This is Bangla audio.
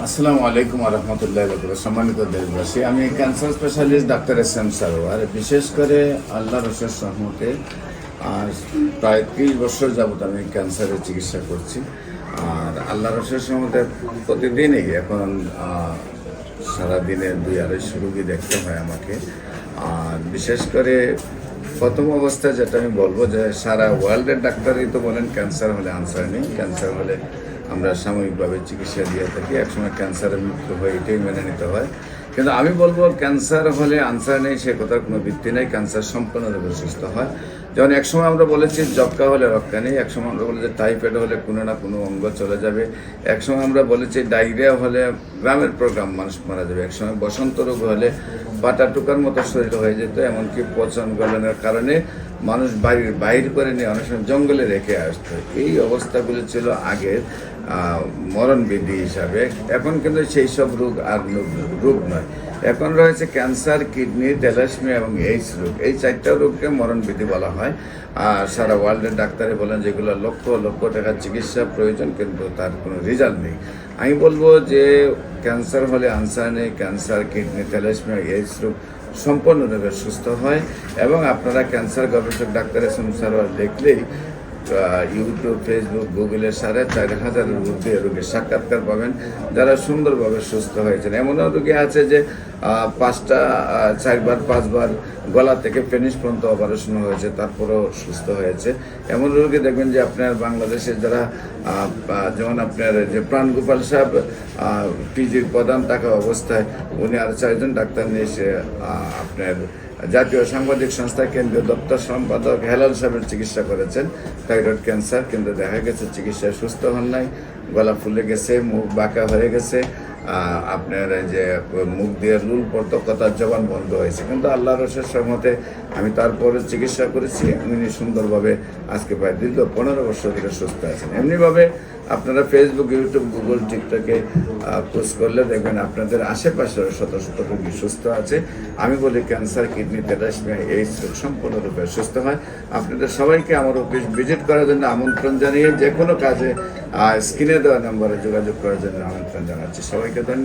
আসসালামু আলাইকুম রহমতুল্লাহ সম্মানিত দেশবাসী, আমি cancer specialist doctor SM Sarwar. বিশেষ করে আল্লাহ রসের রহমতে আর প্রায় 30 বছর যাবত আমি ক্যান্সারের চিকিৎসা করছি। আর আল্লাহ রসের রহমতে প্রতিদিনই এখন সারাদিনে 200-250 রুগী দেখতে হয় আমাকে। আর বিশেষ করে প্রথম অবস্থায় যেটা আমি বলবো যে সারা ওয়ার্ল্ডের ডাক্তারই তো বলেন ক্যান্সার হলে আনসার নেই, ক্যান্সার হলে আমরা সাময়িকভাবে চিকিৎসা দিয়ে থাকি, একসময় ক্যান্সারের মৃত্যু হয়, এটাই মেনে নিতে হয়। কিন্তু আমি বলবো ক্যান্সার হলে আনসার নেই সে কথার কোনো ভিত্তি নেই, ক্যান্সার সম্পূর্ণরূপে সুস্থ হয়। যেমন একসময় আমরা বলেছি যক্কা হলে রক্ষা নেই, একসময় আমরা বলেছি টাইফয়েড হলে কোনো না কোনো অঙ্গ চলে যাবে, একসময় আমরা বলেছি ডায়রিয়া হলে গ্রামের প্রোগ্রাম মানুষ মারা যাবে, একসময় বসন্ত রোগ হলে পাটা টুকার মতো শরীর হয়ে যেত, এমনকি পচন গলনের কারণে মানুষ বাইর করে নিয়ে অনেক সময় জঙ্গলে রেখে আসতো। এই অবস্থাগুলো ছিল আগের মরণবিধি হিসাবে। এখন কিন্তু সেই সব রোগ আর রোগ নয়, এখন রয়েছে ক্যান্সার, কিডনি, থ্যালাসেমিয়া এবং এইডস রোগ। এই 4টা রোগকে মরণবিধি বলা হয়। আর সারা ওয়ার্ল্ডের ডাক্তারে বলেন যেগুলো লক্ষ লক্ষ টাকার চিকিৎসা প্রয়োজন কিন্তু তার কোনো রেজাল্ট নেই। আমি বলবো যে ক্যান্সার হলে আনসার নেই, ক্যান্সার, কিডনি, থ্যালাসেমিয়া, এইডস রোগ সম্পূর্ণরূপে সুস্থ হয়। এবং আপনারা ক্যান্সার গবেষক ডাক্তার SM সারোয়ার দেখলেই ইউটিউব, ফেসবুক, গুগলে 4,500-এর ঊর্ধ্বে রোগীর সাক্ষাৎকার পাবেন যারা সুন্দরভাবে সুস্থ হয়েছেন। এমনও রোগী আছে যে 4-5বার গলা থেকে পেনিস পর্যন্ত অপারেশন হয়েছে, তারপরেও সুস্থ হয়েছে। এমন রোগী দেখবেন যে আপনার বাংলাদেশে যারা যেমন আপনার যে প্রাণগোপাল সাহেব পিজির প্রধান থাকা অবস্থায় উনি আর 4জন ডাক্তার নিয়ে এসে আপনার জাতীয় সাংবাদিক সংস্থা কেন্দ্রীয় দপ্তর সম্পাদক হেলাল সাহেবের চিকিৎসা করেছেন থাইরয়েড ক্যান্সার, কিন্তু দেখা গেছে চিকিৎসায় সুস্থ হন নাই, গলা ফুলে গেছে, মুখ বাঁকা হয়ে গেছে, আপনার যে মুখ দিয়ে লুল পড়তো, কথার জবান বন্ধ হয়েছে। কিন্তু আল্লাহ রসের সহমতে আমি তারপরে চিকিৎসা করেছি, উনি সুন্দরভাবে আজকে প্রায় দীর্ঘ 15 বছর ধরে সুস্থ আছেন। এমনিভাবে আপনারা ফেসবুক, ইউটিউব, গুগল, টিকটকে পোস্ট করলে দেখবেন আপনাদের আশেপাশে শত শত রোগী সুস্থ আছে। আমি বলি ক্যান্সার, কিডনি, থ্যালাসেমিয়া, এইডস রোগ সম্পূর্ণরূপে সুস্থ হয়। আপনাদের সবাইকে আমার অফিস ভিজিট করার জন্য আমন্ত্রণ জানিয়ে যে কোনো কাজে স্ক্রিনে দেওয়া নম্বরে যোগাযোগ করার জন্য আমন্ত্রণ জানাচ্ছি। সবাইকে ধন্যবাদ।